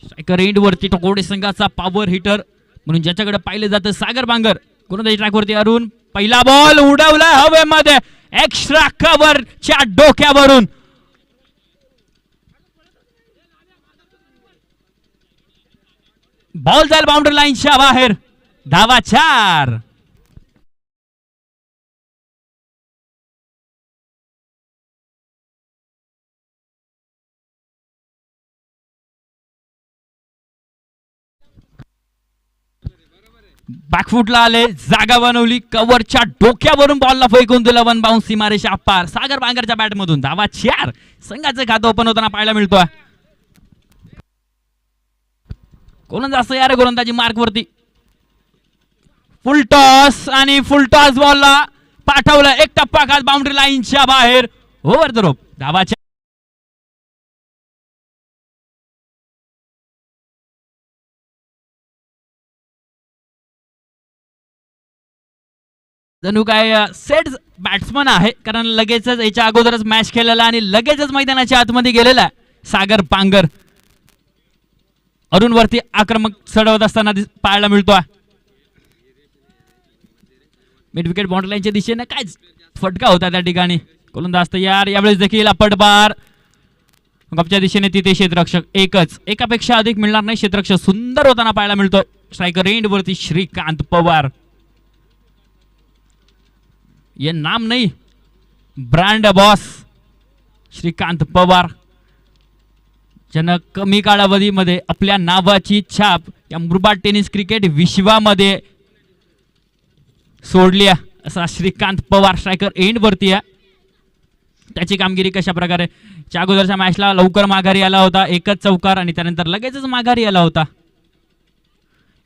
Striker end वरती टकोडे संघाचा power heater म्हणून ज्याच्याकडे पाहिलं जातं सागर बांगर. गोलंदाजी ट्रॅक वरती अरुण, पहिला बॉल उडवला हवेमध्ये एक्स्ट्रा कव्हरच्या डोक्यावरून. बॉल जाईल बाउंड्री लाईनच्या बाहेर. धावा 4. बॅकफुटला आले, जागा बनवली, कव्हरच्या डोक्यावरून बॉलला फेकून दिला. वन बाउन्स सीमारेषा पार. सागर बांगरच्या बॅट मधून धावा 4. संघाचं खातं ओपन होताना पाहायला मिळतोय. गोलंदाज यार गोलंदाजी मार्क वरती. फुल टॉस आणि फुल टॉस बॉलला पाठवलं. एक टप्पा खात बाउंड्री लाईनच्या बाहेर. Over the rope. धावा 4. जणू काय सेट बॅट्समन आहे, कारण लगेचच याच्या अगोदरच मॅच खेळलेला आणि लगेचच मैदानाच्या आतमध्ये गेलेला सागर बांगर. अरुण वरती आक्रमक चढवत असताना पाहायला मिळतोय. मिड विकेट बाउंड्री लाईनच्या दिशेने काय फटका होता त्या ठिकाणी. गोलंदाज तयार. यावेळेस देखील पटबार गपच्या दिशेने तिथे क्षेत्ररक्षक एकच. एकापेक्षा अधिक मिळणार नाही क्षेत्ररक्षक. सुंदर होताना पाहायला मिळतोय. स्ट्रायकर एंड वरती श्रीकांत पवार. ये नाम नहीं, ब्रँड बॉस श्रीकांत पवार, ज्यानं कमी कालावधीमध्ये आपल्या नावाची छाप या मुरबाड टेनिस क्रिकेट विश्वामध्ये सोडली. असा श्रीकांत पवार स्ट्रायकर एंड वरती आहे. त्याची कामगिरी कशा प्रकारे. च्या अगोदरच्या मॅचला लवकर माघारी आला होता, एकच चौकार आणि त्यानंतर लगेचच माघारी आला होता.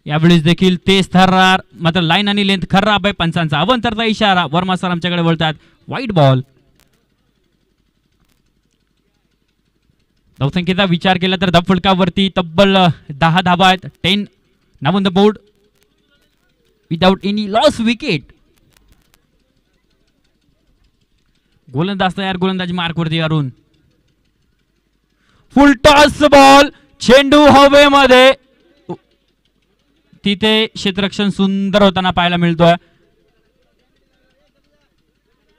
यावेळेस देखील तेज थर्रार, मात्र लाईन आणि लेंथ खराब आहे. पंचांचा अवंतरचा इशारा. वर्मा सर आमच्याकडे बोलतात वाईट बॉल. धावसंख्येचा विचार केला तर धावफलकावरती तब्बल 10 धावा आहेत. 10 नाव on the board without any loss wicket. गोलंदाज तयार. गोलंदाजी मार्कवरती अरुण. Full toss ball. चेंडू हवेमध्ये. तिथे क्षेत्ररक्षण सुंदर होताना पाहायला मिळतोय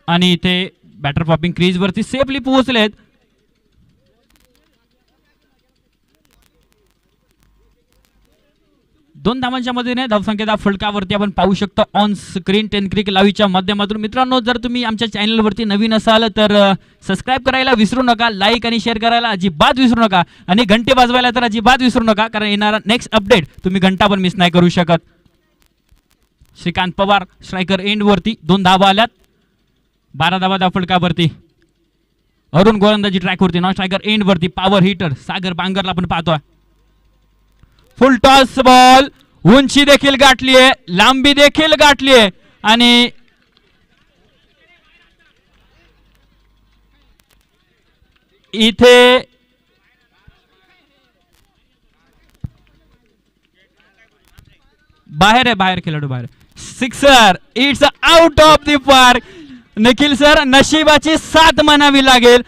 आणि इथे बॅटर पॉपिंग क्रीज वरती सेफली पोहोचलेत. दोन धावांच्या मदतीने धावसंख्येचा फलकावरती आपण पाहू शकतो ऑन स्क्रीन 10 क्रिकेट लाईव्हच्या माध्यमातून. मित्रांनो, जर तुम्ही आमच्या चॅनलवरती नवीन असाल तर सबस्क्राईब करायला विसरू नका. लाईक आणि शेअर करायला अजिबात विसरू नका आणि घंटे वाजवायला तर अजिबात विसरू नका, कारण येणारा नेक्स्ट अपडेट तुम्ही घंटा पण मिस नाही करू शकत. श्रीकांत पवार स्ट्रायकर एंड वरती 2 धावा आल्यात. 12 धावा धावफलकावरती. अरुण गोलंदाजी ट्रॅक वरती. नॉन स्ट्रायकर एंड वरती पॉवर हिटर सागर बांगरला आपण पाहतोय. फुल टॉस बॉल. उंची देखील गाठली आहे, लांबी देखील गाठली आहे आणि इथे बाहेर आहे, बाहेर खेळाडू बाहेर. Sixer. It's out of the park. Nikhil sir, नशिबाची साथ म्हणावी लागेल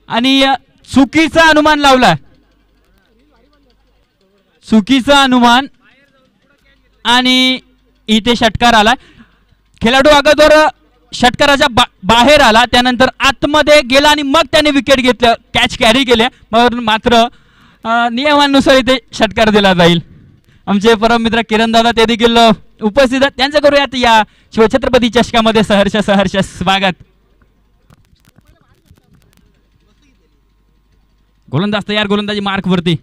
आणि चुकीचा अनुमान लावला. चुकीचा अनुमान आणि इथे षटकार आला. खेळाडू अगोदर षटकाराच्या बाहेर आला, त्यानंतर आतमध्ये गेला आणि मग त्याने विकेट घेतलं, कॅच कॅरी केले. मात्र नियमानुसार इथे षटकार दिला जाईल. आमचे परम मित्र किरण दादा ते देखील उपस्थित आहेत. त्यांचं करूयात या शिवछत्रपती चषकामध्ये सहर्ष स्वागत. गोलंदाज तयार. गोलंदाजी मार्क वरती.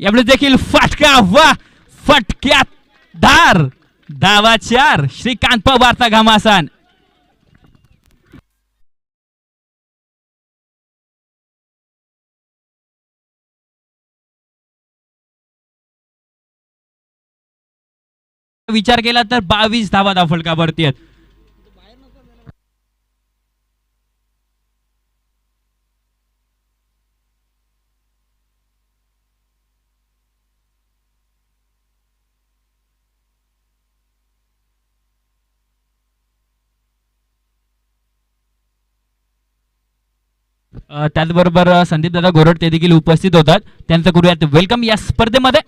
यावेळी देखील फटका. वा, फटक्यात धार. धावा 4. श्रीकांत पवारचा घमासान. विचार केला तर 22 धावा धावफलकावरती आहेत. त्याचबरोबर संदीप दादा गोरड ते देखील उपस्थित होतात. त्यांचं करूयात वेलकम या स्पर्धेमध्ये.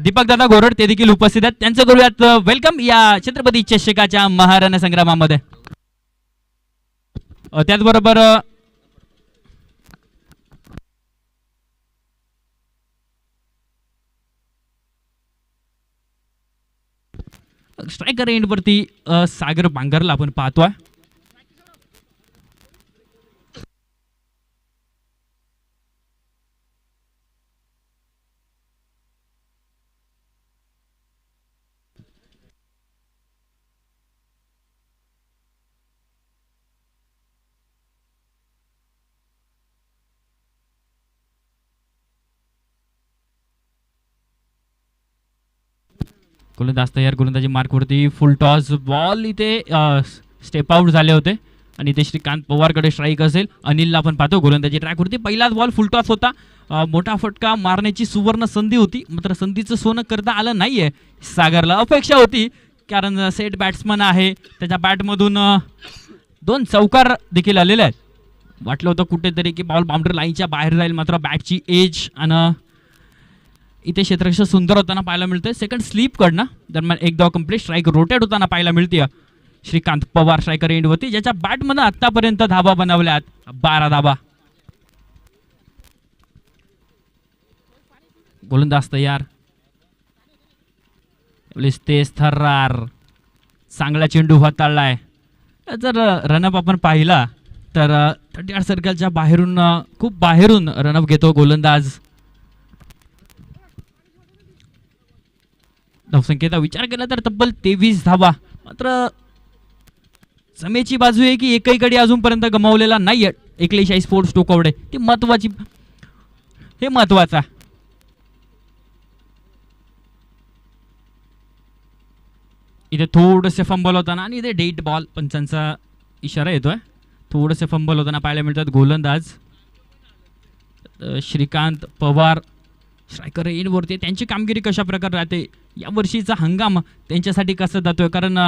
दीपक दादा गोरड ते देखील उपस्थित आहेत. त्यांचं करूयात वेलकम या छत्रपती चषकाच्या महारण संग्रामामध्ये. त्याचबरोबर स्ट्रायकर एंडवरती सागर बांगरला आपण पाहतोय. गोलंदाज तयार, गोलंदाजी मार्कवरती फुल टॉस बॉल इथे स्टेप आउट झाले होते आणि ते श्रीकांत पवारकडे स्ट्राईक असेल. अनिलला आपण पाहतो गोलंदाजी ट्रॅकवरती पहिलाच बॉल फुल टॉस होता. मोठा फटका मारण्याची सुवर्ण संधी होती, मात्र संधीचं सोनं करता आलं नाहीये सागरला. अपेक्षा होती कारण सेट बॅट्समन आहे, त्याच्या बॅटमधून 2 चौकार देखील आलेले आहेत. वाटलं होतं कुठेतरी की बॉल बाउंड्री लाईनच्या बाहेर जाईल, मात्र बॅटची एज आणि इथे क्षेत्ररक्षण सुंदर होताना पाहायला मिळतंय. सेकंड स्लीप कडनं दरम्यान एक धाव कंप्लीट, स्ट्राईक रोटेट होताना पाहायला मिळते. श्रीकांत पवार स्ट्रायकर एंडवरती, ज्याच्या बॅटमधून आतापर्यंत धाबा बनवल्यात 12 धाबा. गोलंदाज तयार, तेज थर्रार, चांगला चेंडू हाताळलाय. जर रनअप आपण पाहिला तर 38 सर्कलच्या बाहेरून खूप बाहेरून रनअप घेतो गोलंदाज. धावसंख्येचा विचार केला तर तब्बल 23 धावा. मात्र समेची बाजू आहे की एकही गडी अजूनपर्यंत गमावलेला नाहीये. 41 स्पोर्ट्स टोकवडे, ती महत्वाची, हे महत्वाचा. इथे थोडंसे फंबल होताना आणि इथे डेट बॉल पंचांचा इशारा येतोय. थोडंसे फंबल होताना पाहायला मिळतात गोलंदाज श्रीकांत पवार स्ट्रायकर एंडवरती. त्यांची कामगिरी कशा प्रकारे राहते, या वर्षीचा हंगाम त्यांच्यासाठी कसा जातोय, कारण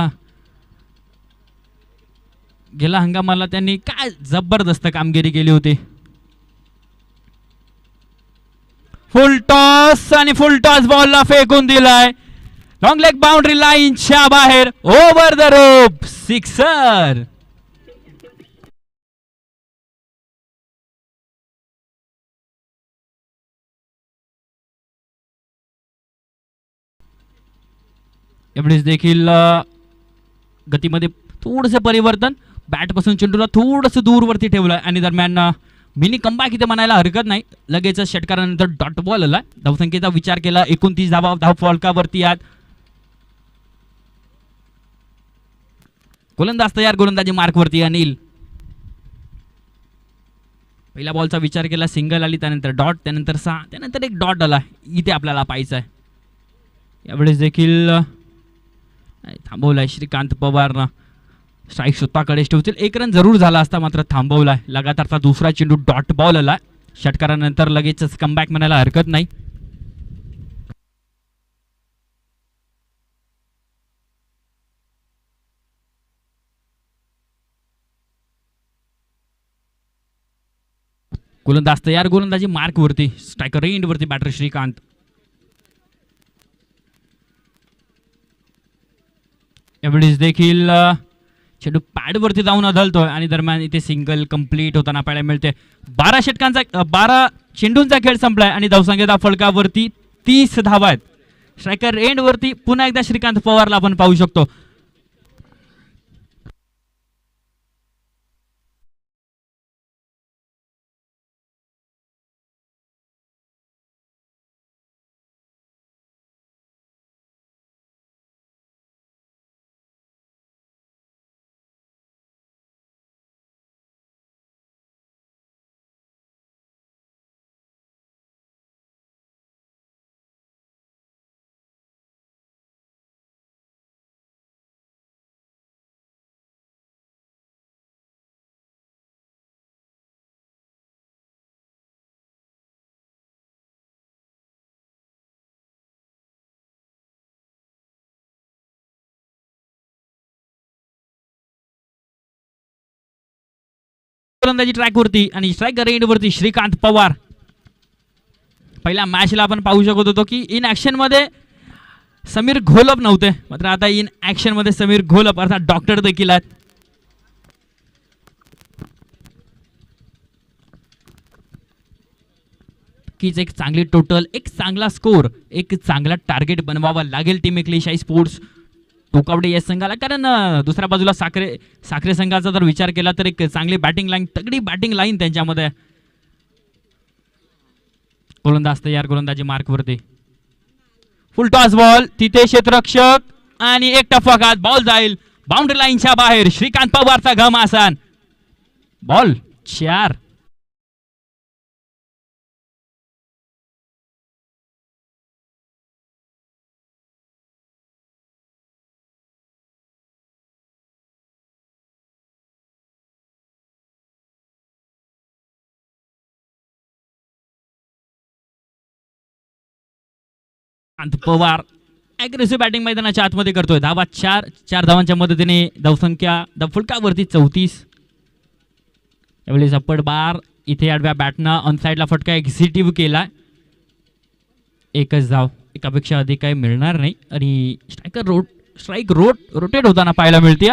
गेल्या हंगामाला त्यांनी काय जबरदस्त कामगिरी केली होती. फुल टॉस आणि फुल टॉस बॉलला फेकून दिलाय लॉंग लेग बाउंड्री लाईनच्या बाहेर, ओव्हर द रोप, सिक्सर. एवढेच देखील गतीमध्ये थोडंसं परिवर्तन, बॅटपासून चेंडूला थोडंसं दूरवरती ठेवलं आणि दरम्यान मिनी कमबॅक इथे म्हणायला हरकत नाही. लगेच षटकारानंतर डॉट बॉल आला. धावसंख्येचा विचार केला 29 धावा धाव फलकावरती आहेत. गोलंदाज तयार, गोलंदाजी मार्कवरती अनिल. पहिल्या बॉलचा विचार केला, सिंगल आली, त्यानंतर डॉट, त्यानंतर 6, त्यानंतर एक डॉट आला. इथे आपल्याला पाहायचं आहे. यावेळेस देखील थांबवलाय श्रीकांत पवारनं. स्ट्राईक स्वतःकडेच ठेवतील, 1 रन जरूर झाला असता, मात्र थांबवलाय. लगातारचा दुसरा चेंडू डॉट बॉल आला. षटकारानंतर लगेचच कमबॅक म्हणायला हरकत नाही. गोलंदाज तयार, गोलंदाजी मार्कवरती, स्ट्रायकर एंडवरती बॅटर श्रीकांत. यावेळेस देखील चेंडू पॅडवरती जाऊन आदळतोय आणि दरम्यान इथे सिंगल कंप्लीट होताना पाहायला मिळते. 12 चेंडूंचा खेळ संपलाय आणि धावसंख्येचा फलकावरती 30 धावा आहेत. स्ट्रायकर एंडवरती पुन्हा एकदा श्रीकांत पवारला आपण पाहू शकतो. गोलंदाजी ट्रॅकवरती आणि स्ट्रायकर एंडवरती श्रीकांत पवार. पहिल्या मॅचला आपण पाहू शकत होतो की इन ऍक्शन मध्ये समीर घोलप नव्हते, मात्र आता इन ऍक्शन मध्ये समीर घोलप अर्थात डॉक्टर देखील आहेत. कीच एक चांगली टोटल, एक चांगला स्कोर, एक चांगला टार्गेट बनवावा लागेल टीम एकली स्पोर्ट्स टोकावडे या संघाला. कारण दुसऱ्या बाजूला साखरे संघाचा जर विचार केला तर एक चांगली बॅटिंग लाईन, तगडी बॅटिंग लाईन त्यांच्यामध्ये. गोलंदाज तयार, गोलंदाजी मार्कवरती, फुल टॉस बॉल, तिथे क्षेत्ररक्षक आणि एक टफाघात, बॉल जाईल बाउंड्री लाईनच्या बाहेर. श्रीकांत पवारचा घमासान, बॉल 4. पवार ऍग्रेसिव्ह बॅटिंग मैदानाच्या आतमध्ये करतोय. धावा 4 धावांच्या मदतीने धावसंख्या फुलकावरती 34. यावेळी झप्पड बार, इथे आडव्या बॅटनं ऑन साईडला फटका एक्झिक्युटिव्ह केला. एकच धाव, एकापेक्षा अधिक काही मिळणार नाही आणि स्ट्राईक रोटेट होताना पाहायला मिळते.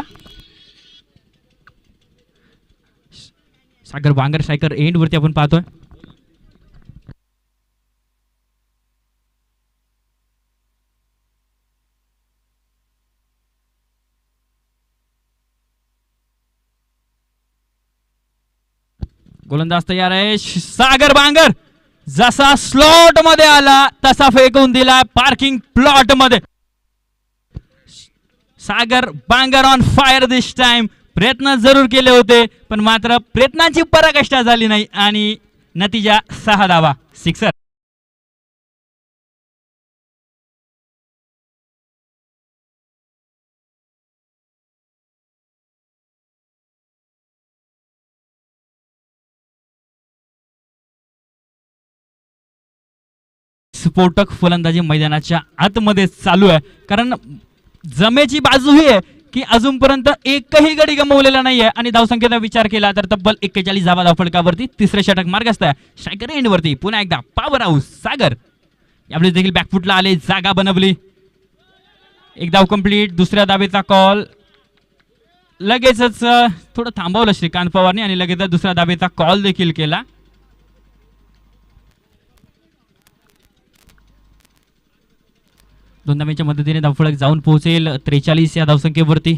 सागर बांगर स्ट्रायकर एंड वरती आपण पाहतोय. गोलंदाज तयार आहे. सागर बांगर जसा स्लॉट मध्ये आला तसा फेकून दिला पार्किंग प्लॉट मध्ये. Sagar Bangar on fire this time. प्रयत्न जरूर केले होते पण मात्र प्रयत्नांची पराकाष्ठा झाली नाही आणि नतीजा 6 धावा, सिक्सर. स्फोटक फलंदाजी मैदानाच्या आतमध्ये चालू आहे. कारण जमेची बाजू ही आहे की अजूनपर्यंत एकही गडी गमावलेला नाहीये आणि धावसंख्येचा विचार केला तर तब्बल 41 धावा धावफलकावरती. तिसरे षटक मार्गस्थ आहे. स्ट्रायकर एंड वरती पुन्हा एकदा पॉवर हाऊस सागर. यावेळी देखील बॅकफुटला आले, जागा बनवली. एक धाव कंप्लीट. दुसऱ्या धावेचा कॉल. लगेचच थोडं थांबवलं श्रीकांत पवारने आणि लगेच दुसऱ्या धावेचा कॉल देखील केला. दोन धावेच्या मदतीने धावफलक जाऊन पोहोचेल 43 या धावसंख्येवरती.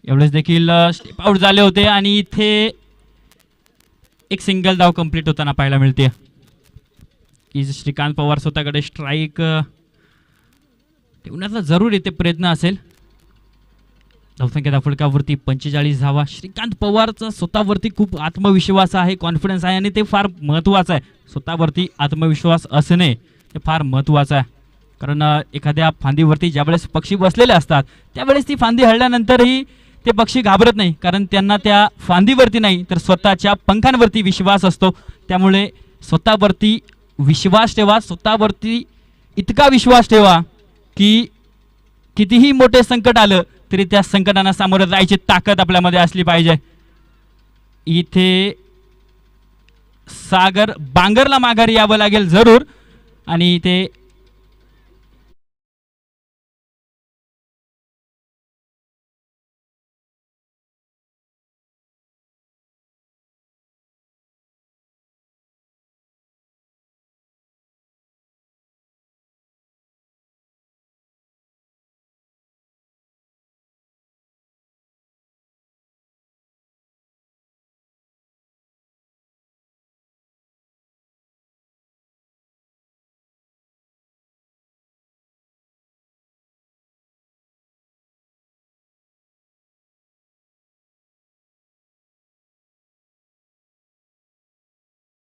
एवढेच देखील स्टेप आउट झाले होते आणि इथे एक सिंगल धाव कंप्लीट होताना पाहायला मिळते की श्रीकांत पवार स्वतःकडे स्ट्राईक ठेवण्याचा जरूर इथे प्रयत्न असेल. धावसंख्या धावफलकावरती 45 धावा. श्रीकांत पवारचा स्वतःवरती खूप आत्मविश्वास आहे, कॉन्फिडन्स आहे आणि ते फार महत्त्वाचं आहे. स्वतःवरती आत्मविश्वास असणे हे फार महत्त्वाचं आहे. कारण एखाद्या फांदीवरती ज्यावेळेस पक्षी बसलेले असतात त्यावेळेस ती फांदी हलल्यानंतरही ते पक्षी घाबरत नाही, कारण त्यांना त्या फांदीवरती नाही तर स्वतःच्या पंखांवरती विश्वास असतो. त्यामुळे स्वतःवरती विश्वास ठेवा. स्वतःवरती इतका विश्वास ठेवा की कितीही मोठे संकट आलं तरी त्या संकटांना सामोरं जायची ताकद आपल्यामध्ये असली पाहिजे. इथे सागर बांगरला माघारी यावं लागेल जरूर आणि ते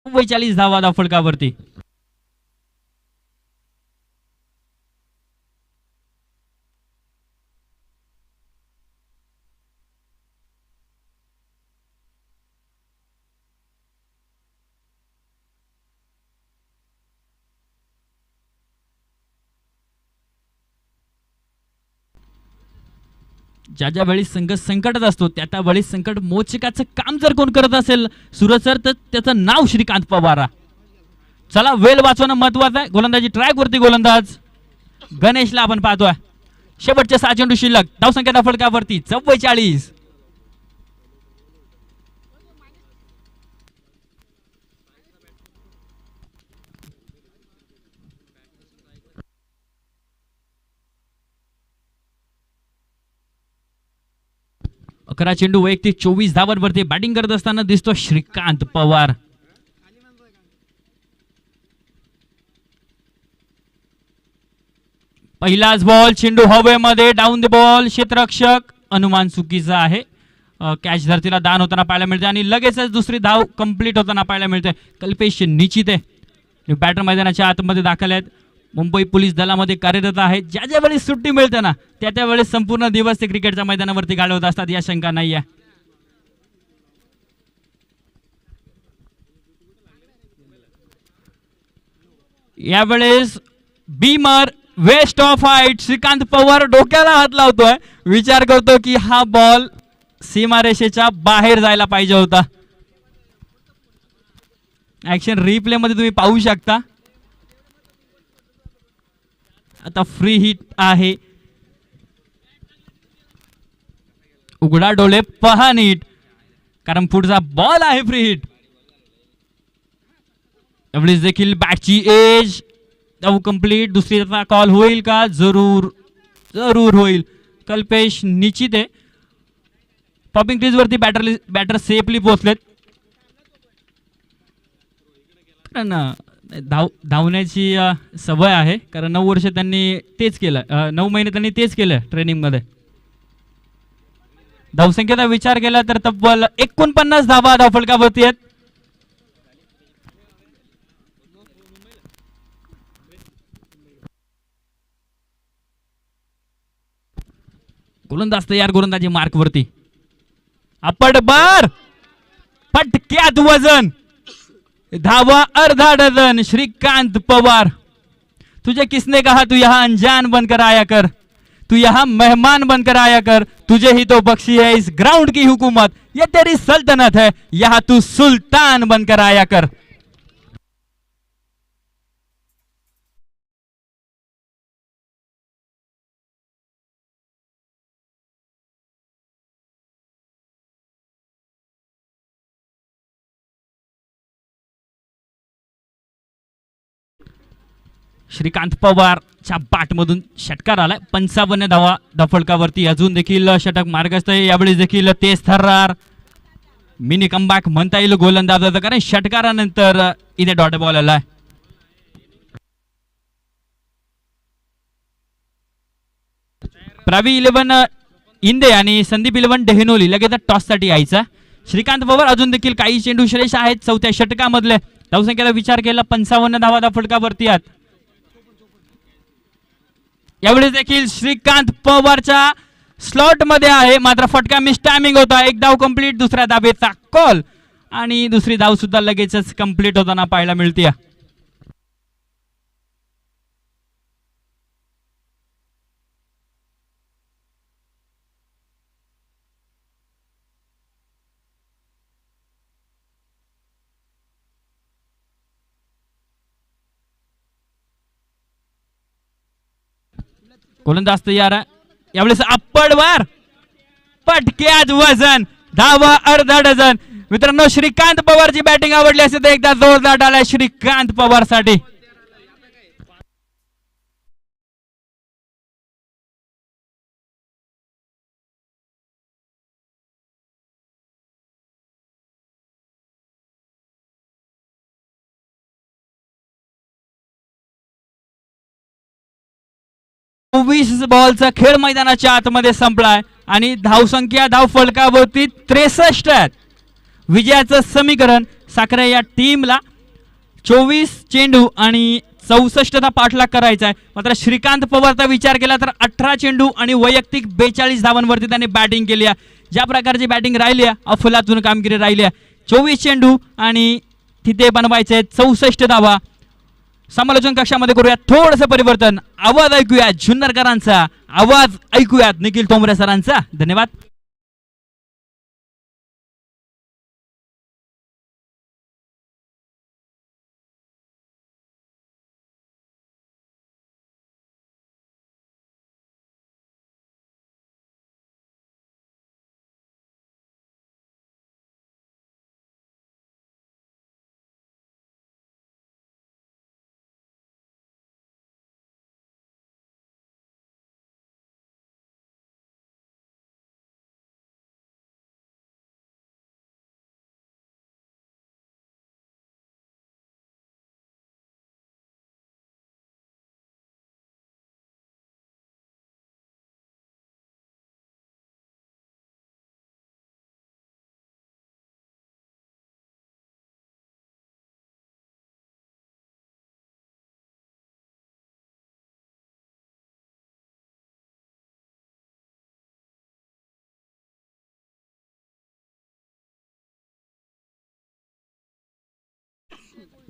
बेचाळीस धावा धावफलकावरती. ज्या वेळी संघ संकटात असतो त्या वेळी संकट मोचकाचं काम जर कोण करत असेल सुरज सर तर त्याचं नाव श्रीकांत पवार. चला वेळ वाचवणं महत्वाचं आहे. गोलंदाजी ट्रॅक वरती गोलंदाज गणेशला आपण पाहतोय. शेवटचे 6 चेंडू शिल्लक. धावसंख्या फलकावरती 44. अकरा चेंडू वैयक्तिक 24 धावांवरती बॅटिंग करत असताना दिसतो श्रीकांत पवार. पहिलाच बॉल चेंडू हवेमध्ये डाऊन द बॉल. क्षेत्ररक्षक अनुमान चुकीचा आहे. कॅच धरतीला दान होताना पाहायला मिळते आणि लगेचच दुसरी धाव कंप्लीट होताना पाहायला मिळते. कल्पेश निश्चित आहे बॅटर मैदानाच्या आतमध्ये दाखल आहेत. मुंबई पोलीस दलामध्ये कार्यरत आहेत. ज्या वेळेस सुट्टी मिळते ना त्या वेळेस संपूर्ण दिवस ते क्रिकेटच्या मैदानावरती घालवत असतात या शंका नाही आहे. यावेळेस beamer waist of height. Shrikant Pawar डोक्याला हात लावतोय. विचार करतो की हा बॉल सीमारेषेच्या बाहेर जायला पाहिजे होता. ऍक्शन रिप्ले मध्ये तुम्ही पाहू शकता. आता फ्री हिट आहे. उघडा डोळे पहा नीट कारण पुढचा बॉल आहे फ्री हिट. एवढीच देखील बॅटची एज धाव कंप्लीट. दुसरीचा कॉल होईल का? जरूर जरूर होईल. कल्पेश निश्चित आहे. पॉपिंग क्रीज वरती बॅटर सेफली पोहोचलेत. कारण धावण्याची सवय आहे कारण 9 वर्ष त्यांनी तेच केलं. 9 महिने त्यांनी तेच केलं ट्रेनिंग मध्ये. धावसंख्येचा विचार केला तर तब्बल 49 धावा धावफलकावरती आहेत. गोलंदाज तयार. गोलंदाजी मार्क वरती. अपड बार पटक्यात वजन. धावा अर्धा डझन. श्रीकांत पवार. तुझे किसने कहा तू यहाँ अनजान बनकर आया कर, तू यहाँ मेहमान बनकर आया कर, तुझे ही तो बख्शी है इस ग्राउंड की हुकूमत, ये तेरी सल्तनत है, यहाँ तू सुल्तान बनकर आया कर. श्रीकांत पवारच्या बॅटमधून षटकार आलाय. 55 धावा धावफलकावरती. अजून देखील षटक मार्गस्थ आहे. यावेळी देखील तेज थर्रार मिनी कमबॅक म्हणता येईल गोलंदाजाचं कारण षटकारानंतर इथे डॉट बॉल आलाय. प्रवी 11 इंदे आणि संदीप 11 डेहनोली लगेच टॉस साठी यायचा. श्रीकांत पवार अजून देखील काही चेंडू श्रेष्ठ आहेत चौथ्या षटकामधले. धावसंख्येचा विचार केला 55 धावा धावफलकावरती आहेत. यावेळी देखील श्रीकांत पवारच्या स्लॉट मध्ये आहे मात्र फटका मिस टायमिंग होता. एक धाव कंप्लीट. दुसऱ्या धावेचा कॉल आणि दुसरी धाव सुद्धा लगेचच कंप्लीट होताना पाहायला मिळते. गोलंदाज तयार आहे. यावेळेस अप्पडवर पटक्यात वजन. धावा अर्धा डझन. मित्रांनो श्रीकांत पवारची बॅटिंग आवडली असेल तर एकदा जोरदार डाला श्रीकांत पवार साठी. बॉलचा खेळ मैदानाच्या आतमध्ये संपलाय आणि धावसंख्या धाव फलकावरती 63 आहेत. विजयाचं समीकरण साखरे या टीमला 24 चेंडू आणि 64 पाठलाग करायचा आहे. मात्र श्रीकांत पवारचा विचार केला तर 18 चेंडू आणि वैयक्तिक 42 धावांवरती त्याने बॅटिंग केली आहे. ज्या प्रकारची बॅटिंग राहिली आहे अफलातून कामगिरी राहिली आहे. 24 चेंडू आणि तिथे बनवायचे 64 धावा. समालोचन कक्षामध्ये करूया थोडंसं परिवर्तन. आवाज ऐकूया जुन्नरकरांचा, आवाज ऐकूयात निखिल तोमरे सरांचा. धन्यवाद.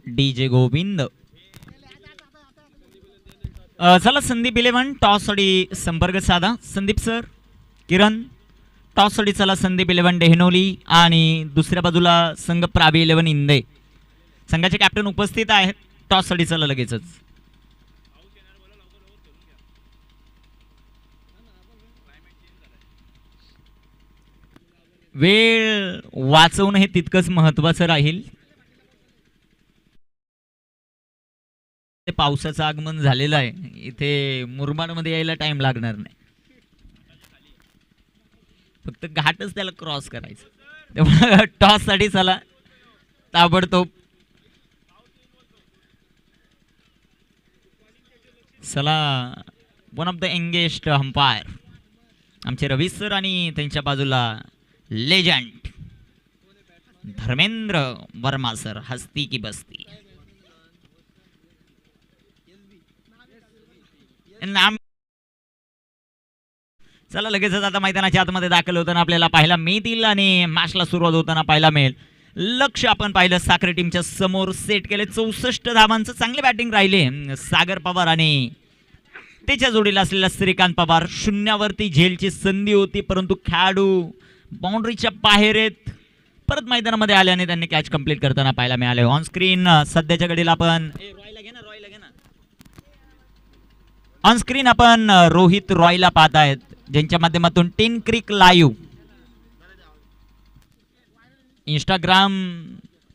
डीजे गोविंद. चला संदीप 11 टॉस साठी संपर्क साधा. संदीप सर, किरण टॉस साठी चला. संदीप 11 डेहनोली आणि दुसऱ्या बाजूला संघ प्रावी 11 इंदे. संघाचे कॅप्टन उपस्थित आहेत. टॉस साठी चला लगेचच. वेळ वाचवणं हे तितकंच महत्वाचं राहील. पावसाचं आगमन झालेलं आहे. इथे मुरबाडमध्ये यायला टाइम लागणार नाही. फक्त घाटच त्याला क्रॉस करायचं. त्यामुळे टॉस साठी चला ताबडतोब. चला वन ऑफ द एंगेस्ट अंपायर आमचे रवी सर आणि त्यांच्या बाजूला लेजंड धर्मेंद्र वर्मा सर. हस्ती की बस्ती नाम. चला लगेचच आता मैदानाच्या आतमध्ये दाखल होताना आपल्याला पाहायला मिळतील आणि मॅचला सुरुवात होताना पाहायला मिळेल. लक्ष आपण पाहिलं साखरे टीमच्या समोर सेट केले. 64 धावांचं चांगली बॅटिंग राहिले. सागर पवार आणि त्याच्या जोडीला असलेला श्रीकांत पवार. शून्यावरती झेलची संधी होती परंतु खेळाडू बाउंड्रीच्या बाहेर आहेत. परत मैदानामध्ये आल्याने त्यांनी कॅच कंप्लीट करताना पाहायला मिळाले. ऑन स्क्रीन सध्याच्या घडीला आपण ऑन स्क्रीन आपण रोहित रॉयला पाहत आहेत ज्यांच्या माध्यमातून टिन क्रिक लाईव्ह इंस्टाग्राम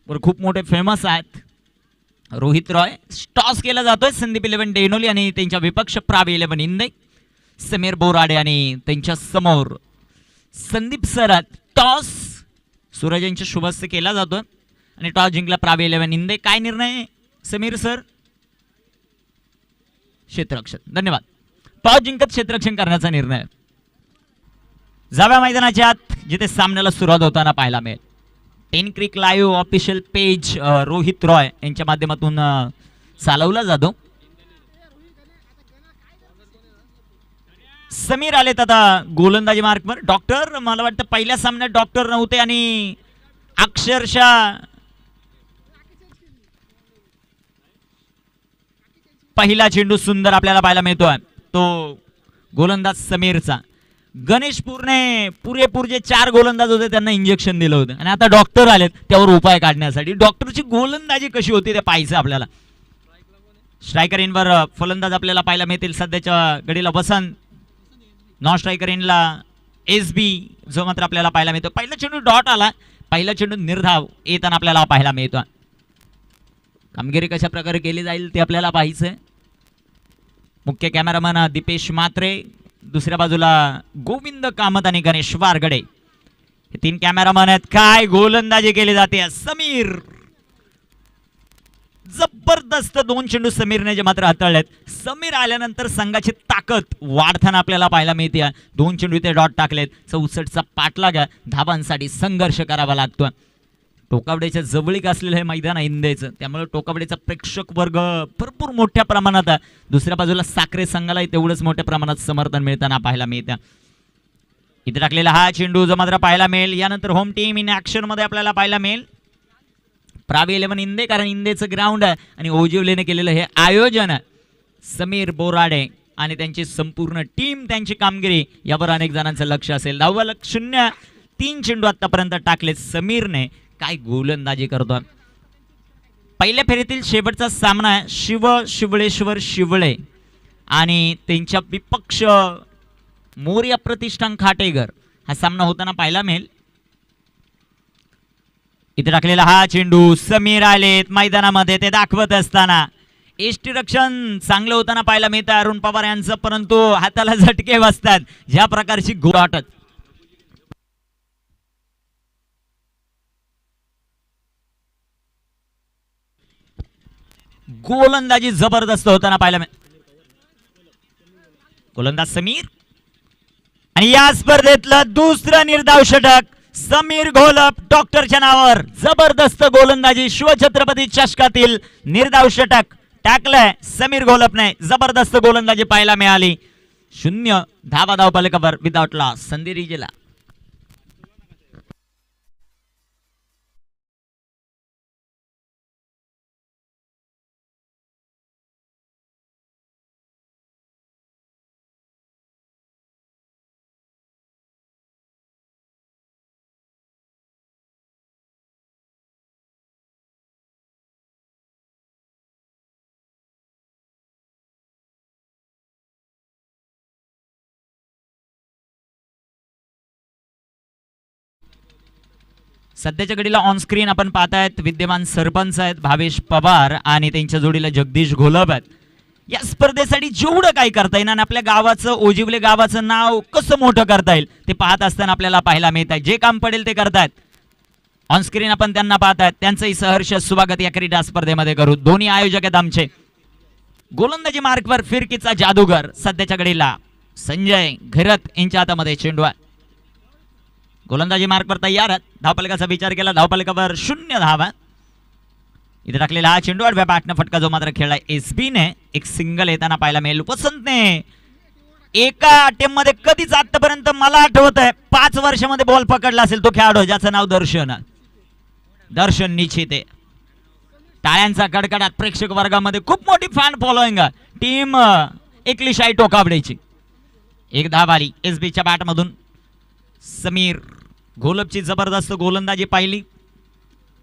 वर खूप मोठे फेमस आहेत. रोहित रॉय टॉस केला जातोय. संदीप 11 डेनोली आणि त्यांच्या विपक्ष प्रावी 11 इंदे. समीर बोराडे आणि त्यांच्या समोर संदीप सर. टॉस सूरज यांच्या शुभस्य केला जातोय आणि टॉस जिंकला प्रावी 11 इंदे. काय निर्णय समीर सर? क्षेत्ररक्षण. धन्यवाद. टॉस जिंकत क्षेत्ररक्षण करण्याचा निर्णय. जाव्या मैदानाच्या आत जिथे सामन्याला सुरुवात होताना पाहायला मिळेल. Ten cric live official page Rohit Roy यांच्या माध्यमातून चालवला जातो. समीर आलेत आता गोलंदाजी मार्कवर. डॉक्टर मला वाटतं पहिल्या सामन्यात डॉक्टर नव्हते आणि अक्षरशः पहिला चेंडू सुंदर आपल्याला पाहायला मिळतोय तो गोलंदाज समीरचा. गणेशपूरने पुरेपूर जे 4 गोलंदाज होते त्यांना इंजेक्शन दिलं होतं आणि आता डॉक्टर आलेत त्यावर उपाय काढण्यासाठी. डॉक्टरची गोलंदाजी कशी होती ते पाहायचं आपल्याला. स्ट्रायकर इनवर फलंदाज आपल्याला पाहायला मिळतील. सध्याच्या घडीला वसंत. नॉन स्ट्रायकर इनला SB जो मात्र आपल्याला पाहायला मिळतो. पहिला चेंडू डॉट आला. पहिला चेंडू निर्धाव येताना आपल्याला पाहायला मिळतो. कामगिरी कशा प्रकारे केली जाईल ते आपल्याला पाहायचंय. मुख्य कॅमेरामन दीपेश म्हात्रे, दुसऱ्या बाजूला गोविंद कामत आणि गणेश वारगडे हे 3 कॅमेरामन आहेत. काय गोलंदाजी केली जाते. समीर जबरदस्त 2 चेंडू समीरने जे मात्र हाताळलेत. समीर आल्यानंतर संघाची ताकद वाढताना आपल्याला पाहायला मिळते. 2 चेंडू इथे डॉट टाकलेत. 64चा पाठलाग धाबांसाठी संघर्ष करावा लागतो. टोकावडेच्या जवळीक असलेलं हे मैदान आहे इंदेचं, त्यामुळे टोकावडेचा प्रेक्षक वर्ग भरपूर मोठ्या प्रमाणात आहे. दुसऱ्या बाजूला साखरे संघालाही तेवढंच मोठ्या प्रमाणात समर्थन मिळताना पाहायला मिळतं. इथे टाकलेला हा चेंडू जो मात्र पाहायला मिळेल. यानंतर होम टीम इन ऍक्शन मध्ये आपल्याला पाहायला मिळेल. प्रावी 11 इंदे, कारण इंदेचं ग्राउंड आहे आणि ओजिवलेने केलेलं हे आयोजन आहे. समीर बोराडे आणि त्यांची संपूर्ण टीम, त्यांची कामगिरी यावर अनेक जणांचं लक्ष असेल. 0 3 चेंडू आतापर्यंत टाकले समीरने. काय गोलंदाजी करतो. पहिल्या फेरीतील शेवटचा सामना आहे शिवळेश्वर शिवळे आणि त्यांच्या विपक्ष मोर्या प्रतिष्ठान खाटेघर. हा सामना होताना पाहायला मिळेल. इथे टाकलेला हा चेंडू समीर आलेत मैदानामध्ये, ते दाखवत असताना यष्टीरक्षण चांगलं होताना पाहायला मिळतं अरुण पवार यांचं, परंतु हाताला झटके बसतात. ज्या प्रकारची गोटात गोलंदाजी जबरदस्त होताना पाहायला मिळते. गोलंदाज समीर आणि या स्पर्धेतलं दुसरं निर्धाव षटक समीर घोलप डॉक्टरच्या नावावर. जबरदस्त गोलंदाजी, शिवछत्रपती चषकातील निर्धाव षटक टाकलंय समीर घोलपने. जबरदस्त गोलंदाजी पाहायला मिळाली. 0 धावा फलकावर विदाउट लॉस संधी रिजेला. सध्याच्या घडीला ऑन स्क्रीन आपण पाहतायत विद्यमान सरपंच आहेत भावेश पवार आणि त्यांच्या जोडीला जगदीश घोलप आहेत. या स्पर्धेसाठी जेवढं काही करता येईल आणि आपल्या गावाचं, ओजिवले गावाचं नाव कसं मोठं करता येईल ते पाहत असताना आपल्याला पाहायला मिळत आहे. जे काम पडेल ते करतायत. ऑन स्क्रीन आपण त्यांना पाहतायत. त्यांचंही सहर्ष स्वागत या क्रीडा स्पर्धेमध्ये करू. दोन्ही आयोजक आहेत आमचे. गोलंदाजी मार्कवर फिरकीचा जादूगर सध्याच्या घडीला संजय घरत यांच्या हातामध्ये चेंडू आहे. गोलंदाजी मार्कवर तयार आहेत. धावफलकाचा विचार केला, धावफलकावर 0 धावा. इथे टाकलेला हा चेंडू आडव्या बॅटनं फटका जो मात्र खेळलाय एसबी ने. एक सिंगल येताना पाहायला मिळेल. वसंतने एका अटेम्प्ट मध्ये कधीच आतापर्यंत मला आठवत आहे 5 वर्षामध्ये बॉल पकडला असेल तो खेळाडू ज्याचं नाव दर्शन निश्चित आहे. टाळ्यांचा कडकडाट प्रेक्षक वर्गामध्ये, खूप मोठी फॅन फॉलोइंग टीम एकलिशाई टोकावडेची. एक धाव आली एसबीच्या बॅटमधून. समीर घोलपची जबरदस्त गोलंदाजी पाहिली.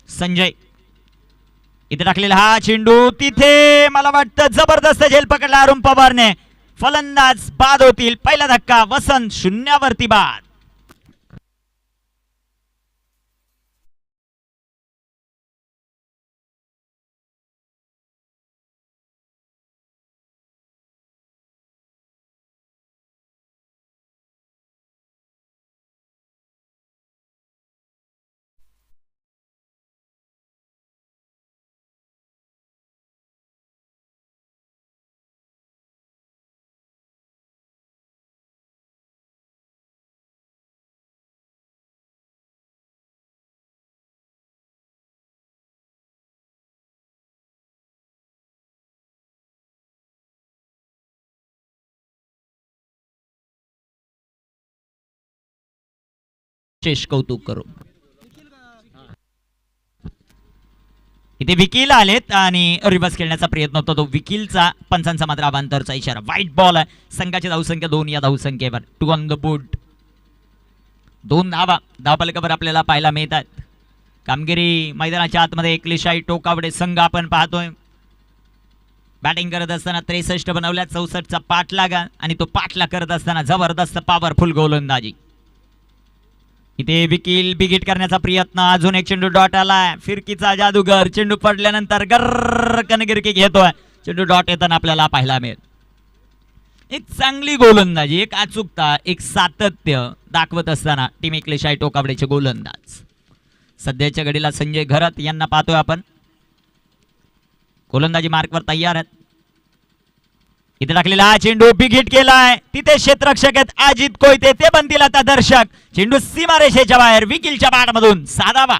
संजय इथे टाकलेला हा चेंडू, तिथे मला वाटतं जबरदस्त झेल पकडला अरुण पवारने. फलंदाज बाद होतील. पहिला धक्का, वसंत 0 वरती बाद. विशेष कौतुक करू. इथे विकील आलेत आणि रिव्हर्स खेळण्याचा प्रयत्न होता तो विकीलचा. पंचांचा मात्र अवांतरचा इशारा. वाईट बॉल आहे. संघाची धावसंख्या 2 या धावसंख्येवर. 2 ऑन द बोर्ड. 2 धावा धावफलकावर आपल्याला पाहायला मिळतात. कामगिरी मैदानाच्या आतमध्ये एकलिशाई टोकावडे संघ आपण पाहतोय. बॅटिंग करत असताना 63 बनवल्या, 64चा पाठलागा आणि तो पाठला करत असताना जबरदस्त पॉवरफुल गोलंदाजी. इथे विकील बिगिट करण्याचा प्रयत्न. अजून एक चेंडू डॉट आलाय. फिरकीचा जादूगर. चेंडू पडल्यानंतर गर्रकन गिरकी घेतोय. चेंडू डॉट येताना आपल्याला पाहायला मिळेल. एक चांगली गोलंदाजी, एक अचूकता, एक सातत्य दाखवत असताना टीम एकलिशाई टोकावडेचे गोलंदाज. सध्याच्या घडीला संजय घरत यांना पाहतोय आपण. गोलंदाजी मार्कवर तयार आहेत. इथे टाकलेला हा चेंडू बिग केलाय. तिथे क्षेत्ररक्षक आहेत अजित कोयते, ते बनतील आता दर्शक. चेंडू सीमारेषेच्या बाहेर विकीलच्या बॅटमधून साधावा.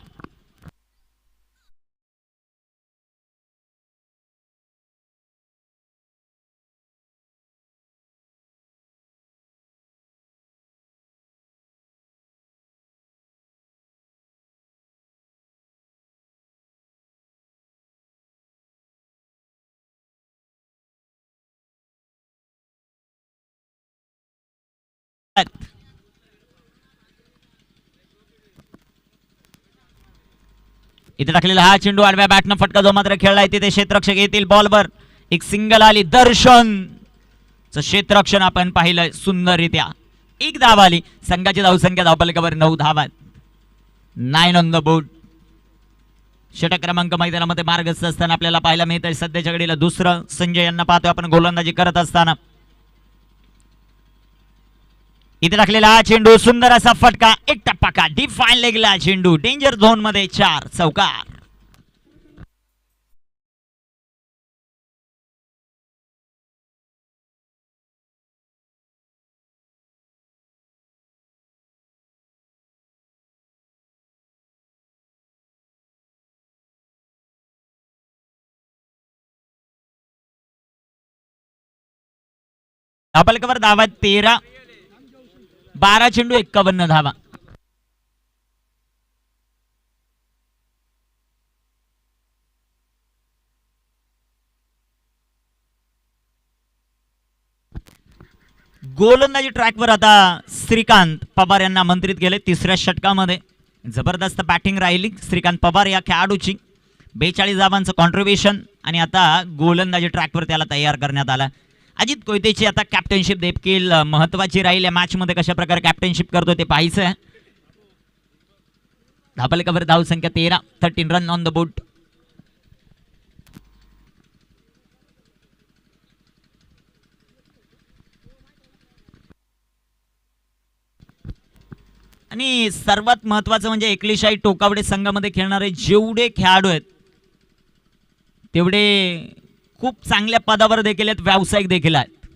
इथे टाकलेला हा चेंडू आडव्या बॅटनं फटका जो मात्र खेळलाय तिथे क्षेत्ररक्षक येतील बॉलवर. एक सिंगल आली, दर्शन क्षेत्ररक्षण आपण पाहिलंय सुंदररित्या. एक धाव आली. संघाची धावसंख्या धावफलकावर 9 धावा. 9 ऑन द बोर्ड. षटक क्रमांक मैदानामध्ये मार्गस्थ असताना आपल्याला पाहायला मिळत आहे. सध्याच्या घडीला दुसरं संजय यांना पाहतोय आपण गोलंदाजी करत असताना. इथे टाकलेला हा चेंडू सुंदर असा फटका, एक टप्पा का डीप फाईन लेगला चेंडू, डेंजर झोन मध्ये 4 चौकार. धावफलकावर धावा 13. 12 चेंडू 51 धावा. गोलंदाजी ट्रॅकवर आता श्रीकांत पवार यांना आमंत्रित केले. तिसऱ्या षटकामध्ये जबरदस्त बॅटिंग राहिली श्रीकांत पवार या खेळाडूची. 42 धावांचं कॉन्ट्रीब्युशन आणि आता गोलंदाजी ट्रॅकवर त्याला तयार करण्यात आला. अजित कोयतेची आता कॅप्टनशिप देखील महत्वाची राहील. या मॅच मध्ये कशा प्रकारे कॅप्टनशिप करतो ते पाहायचं आहे. धावफलकावर धावसंख्या 13. 13 रन ऑन द बोर्ड. आणि सर्वात महत्वाचं म्हणजे एकलिशाही टोकावडे संघामध्ये खेळणारे जेवढे खेळाडू आहेत तेवढे खूप चांगल्या पदावर देखील आहेत, व्यावसायिक देखील आहेत.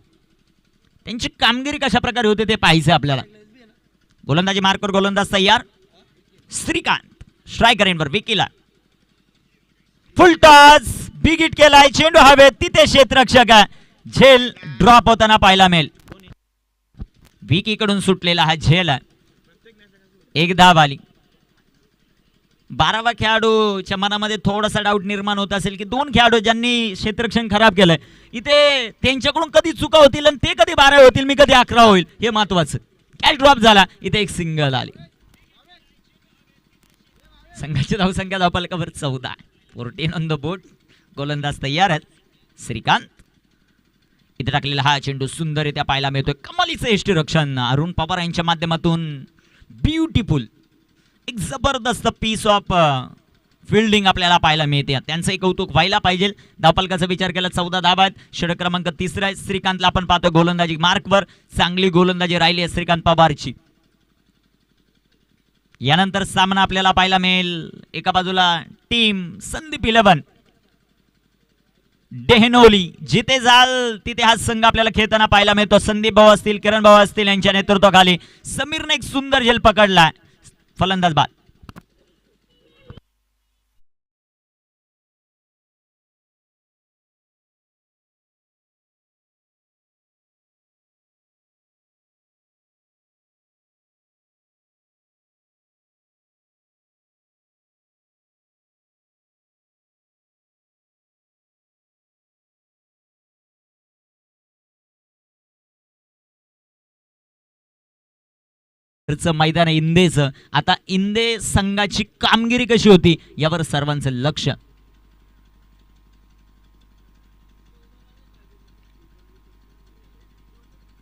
त्यांची कामगिरी कशा प्रकारे होते ते पाहायचं आपल्याला. गोलंदाजी मार्कवर गोलंदाज तयार. श्रीकांत स्ट्रायकर एंडवर विकीला फुल टॉस, बिग हिट केलाय, चेंडू हवेत, तिथे क्षेत्ररक्षक झेल ड्रॉप होताना पाहायला मिळेल. विकी कडून सुटलेला हा झेल आहे. एक धाव आली. 12व्या खेळाडूच्या मनामध्ये थोडासा डाऊट निर्माण होत असेल की 2 खेळाडू ज्यांनी क्षेत्ररक्षण खराब केलंय इथे त्यांच्याकडून कधी चुका होतील आणि ते कधी 12 होतील, मी कधी 11 होईल, हे महत्वाचं. कॅच ड्रॉप झाला. इथे एक सिंगल आली. संघाची धावसंख्या धावफलकावर 14. 14 ऑन द बोर्ड. गोलंदाज तयार आहेत. श्रीकांत इथे टाकलेला हा चेंडू सुंदररित्या पाहायला मिळतोय. कमालीचं यष्टीरक्षण अरुण पवार यांच्या माध्यमातून. ब्युटिफुल एक जबरदस्त पीस ऑफ फिल्डिंग आपल्याला पाहायला मिळते. त्यांचंही कौतुक व्हायला पाहिजे. धावफलकाचा विचार केला 14 धावा आहेत. षटक क्रमांक 3 श्रीकांतला आपण पाहतो गोलंदाजी मार्कवर. चांगली गोलंदाजी राहिली आहे श्रीकांत पवारची. यानंतर सामना आपल्याला पाहायला मिळेल. एका बाजूला टीम संदीप 11 डेहनोली. जिथे जाल तिथे हा संघ आपल्याला खेळताना पाहायला मिळतो. संदीप भाऊ असतील, किरण भाऊ असतील यांच्या नेतृत्वाखाली. समीरने एक सुंदर झेल पकडला. फलंदाज बाद. मैदान आहे इंदेचं. आता इंदे संघाची कामगिरी कशी होती यावर सर्वांचं लक्ष.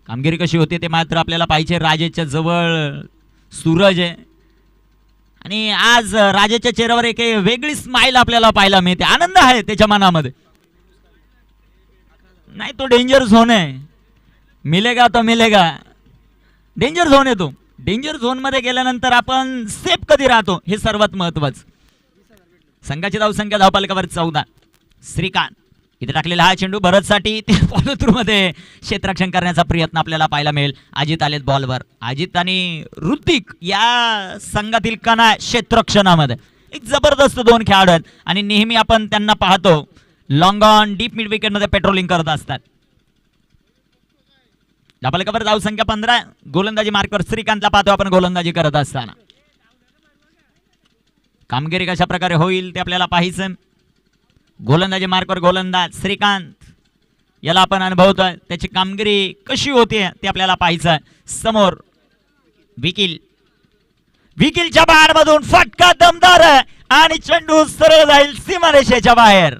कामगिरी कशी होती ते मात्र आपल्याला पाहिजे. राजेच्या जवळ सूरज आहे आणि आज राजेच्या चेहऱ्यावर एक वेगळी स्माइल आपल्याला पाहायला मिळते. आनंद आहे त्याच्या मनामध्ये. नाही तो डेंजर झोन आहे. मिलेगा तो मिलेगा. डेंजर झोन आहे तो. डेंजर झोन मध्ये गेल्यानंतर आपण सेफ कधी राहतो हे सर्वात महत्वाचं. संघाची धावसंख्या धावफलकावर 14. श्रीकांत इथे टाकलेला हा चेंडू भरतसाठी ते फॉलो थ्रू मध्ये क्षेत्ररक्षण करण्याचा प्रयत्न आपल्याला पाहायला मिळेल. अजित आलेत बॉलवर. अजित आणि ऋतिक या संघातील कणा क्षेत्ररक्षणामध्ये एक जबरदस्त 2 खेळाडू आहेत आणि नेहमी आपण त्यांना पाहतो long on deep mid wicket मध्ये पेट्रोलिंग करत असतात. धावफलकावर धावसंख्या 15. गोलंदाजी मार्कवर श्रीकांतला पाहतो आपण गोलंदाजी करत असताना. कामगिरी कशा प्रकारे होईल ते आपल्याला पाहायचं. गोलंदाजी मार्कवर गोलंदाज श्रीकांत याला आपण अनुभवतोय. त्याची कामगिरी कशी होते ते आपल्याला पाहायचं. समोर विकील विकीलच्या बाहेरमधून फटका दमदार आणि चेंडू सरळ जाईल सीमारेषेच्या बाहेर.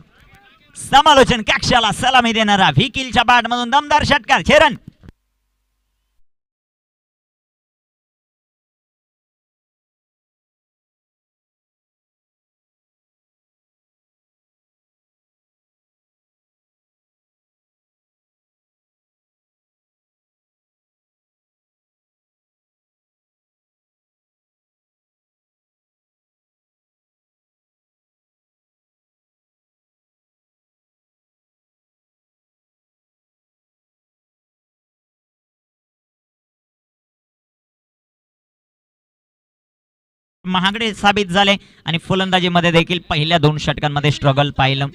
समालोचन कक्षाला सलामी देणारा विकीलच्या बॅटमधून दमदार षटकार. छेरन महागडे साबित झाले आणि फलंदाजीमध्ये देखील पहिल्या 2 षटकांमध्ये स्ट्रगल पाहिलं.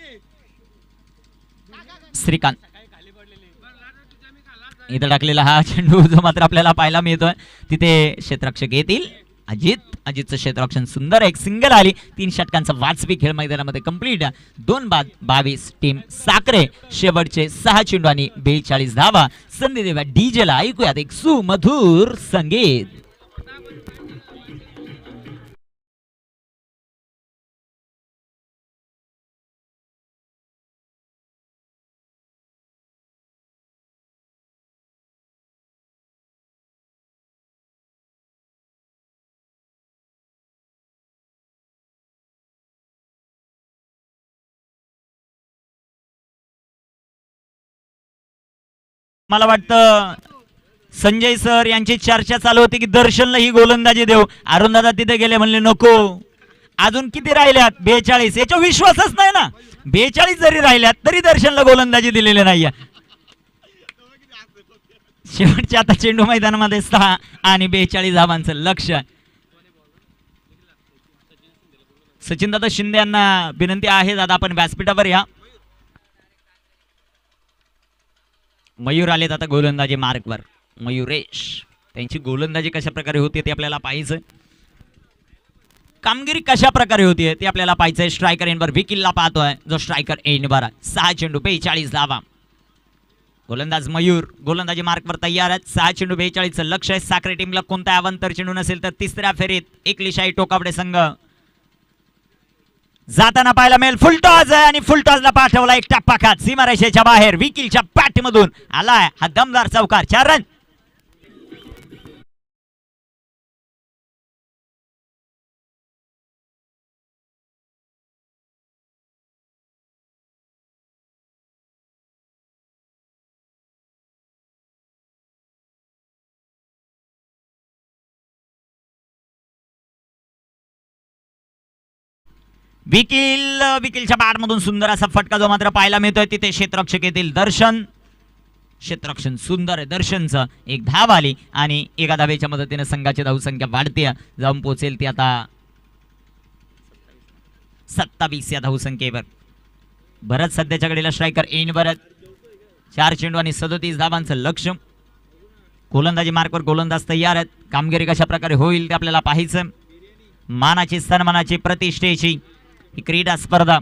श्रीकांत इथं टाकलेला हा चेंडू जो मात्र आपल्याला पाहायला मिळतोय तिथे क्षेत्ररक्षक येतील. अजितचं क्षेत्ररक्षण सुंदर एक सिंगल आली. 3 षटकांचा वाजवी खेळ मैदानामध्ये कंप्लीट. 2 बाद 22 टीम साखरे. शेवटचे 6 चेंडू आणि 42 धावा. संधी देव्या डीजेला ऐकूयात एक सुमधुर संगीत. मला वाटतं संजय सर यांची चर्चा चालू होती की दर्शनला ही गोलंदाजी देऊ. अरुण दादा तिथे गेले, म्हणले नको. अजून किती राहिल्यात? 42. याचा विश्वासच नाही ना. 42 जरी राहिल्यात तरी दर्शनला गोलंदाजी दिलेली नाहीये. शेवटचे आता चेंडू मैदानामध्ये 6 आणि 42 धावांचं लक्ष. सचिन दादा शिंदे यांना विनंती आहे, दादा आपण व्यासपीठावर या. मयूर आलेत आता गोलंदाजी मार्कवर. मयुरेश त्यांची गोलंदाजी कशा प्रकारे होती ते आपल्याला पाहायचं. कामगिरी कशा प्रकारे होती ते आपल्याला पाहायचंय. स्ट्रायकर एंडवर विकीलला पाहतोय जो स्ट्रायकर एंडवर. 6 चेंडू 42 धावा. गोलंदाज मयूर गोलंदाजी मार्कवर तयार आहेत. 6 चेंडू 42चं लक्ष आहे. साखरे टीमला कोणता अवांतर चेंडू नसेल तर तिसऱ्या फेरीत एकलिशाई टोकावडे संघ जाताना पाहायला मिळेल. फुलटॉस आहे आणि फुलटॉसला पाठवला एक टप्पा खात सीमारेषेच्या बाहेर. विकीलच्या बॅट मधून आलाय हा दमदार चौकार. 4 रन. विकीलच्या बॅटमधून सुंदर असा फटका जो मात्र पाहायला मिळतोय. तिथे क्षेत्ररक्षक येतील दर्शन. क्षेत्ररक्षण सुंदर आहे दर्शनचं. एक धाव आली आणि एका धावेच्या मदतीने संघाची धावसंख्या वाढते, जाऊन पोहोचेल ती आता 27 या धावसंख्येवर. भरत सध्याच्या घडीला स्ट्रायकर एन भरत. 4 चेंडू आणि 37 धावांचं लक्ष. गोलंदाजी मार्कवर गोलंदाज तयार आहेत. कामगिरी कशा प्रकारे होईल ते आपल्याला पाहायचं. मानाची सन्मानाची प्रतिष्ठेची ही क्रीडा स्पर्धा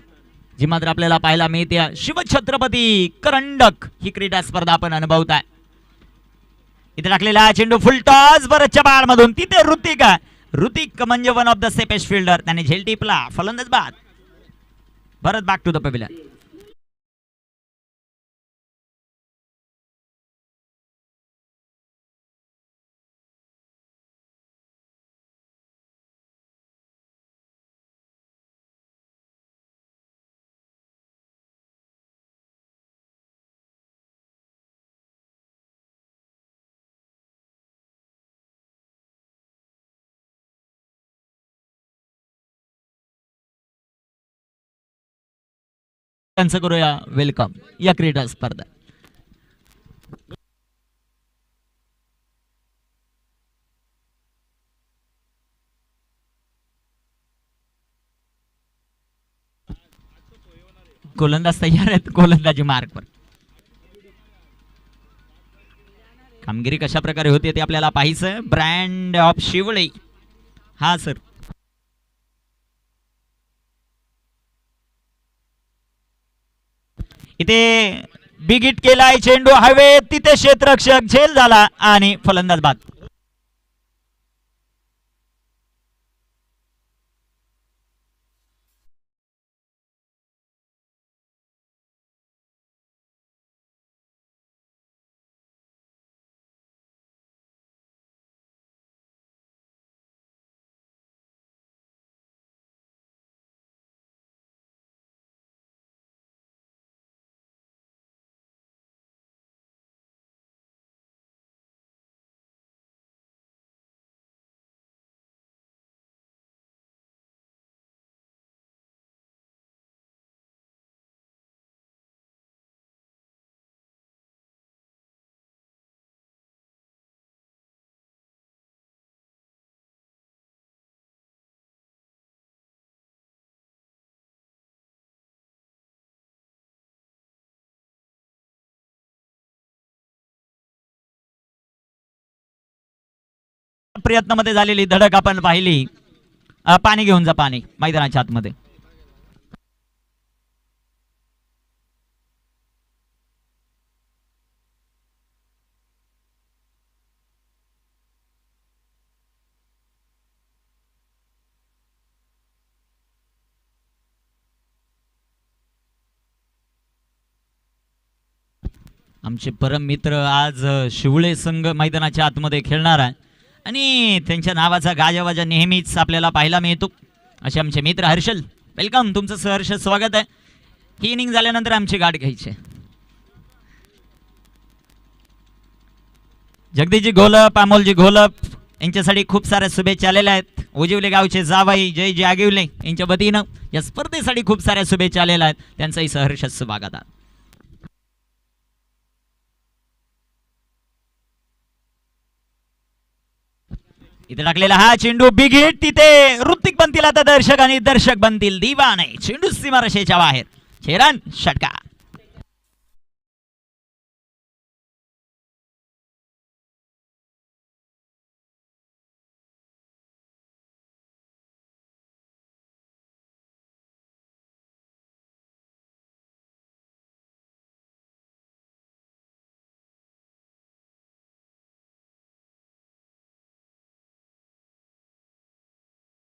जी मात्र आपल्याला पाहायला मिळते. शिवछत्रपती करंडक ही क्रीडा स्पर्धा आपण अनुभवताय. इथे टाकलेला चेंडू फुलटॉस भरतच्या बाळमधून. तिथे ऋतिक म्हणजे one of the safest fielder. त्याने झेल टिपला. फलंदाज बाद. भरत बॅक टू द पॅव्हिलियन. त्यांचं करूया वेलकम या क्रीडा स्पर्धा. गोलंदाज तयार आहेत गोलंदाजी मार्कवर. कामगिरी कशा प्रकारे होते ते आपल्याला पाहायचं. Brand of Shivale. हा सर इथे बिग हिट केलाय. चेंडू हवे तिथे क्षेत्ररक्षक झेल झाला आणि फलंदाज बाद. प्रयत्नामध्ये झालेली धडक आपण पाहिली. पाणी घेऊन जा, पाणी मैदानाच्या आतमध्ये. आमचे परम मित्र आज शिवळे संघ मैदानाच्या आतमध्ये खेळणार आहे आणि त्यांच्या नावाचा गाजावाजा नेहमीच आपल्याला पाहायला मिळतो. असे आमचे मित्र हर्षल, वेलकम, तुमचं सहर्ष स्वागत आहे. ही इनिंग झाल्यानंतर आमची गाठ घ्यायची. जगदीशजी घोलप, अमोलजी घोलप यांच्यासाठी खूप साऱ्या शुभेच्छा आलेल्या आहेत. उजिवले गावचे जावाई जयजी आगिवले यांच्या वतीनं या स्पर्धेसाठी खूप साऱ्या शुभेच्छा आलेल्या आहेत. त्यांचंही सहर्ष स्वागत आहे. इथे टाकलेला हा चेंडू, बिग हिट. तिथे ऋतिक बनतील आता दर्शक आणि दर्शक बनतील दिवाने. चेंडू सीमारेषेच्या बाहेर, 6 रन षटकार.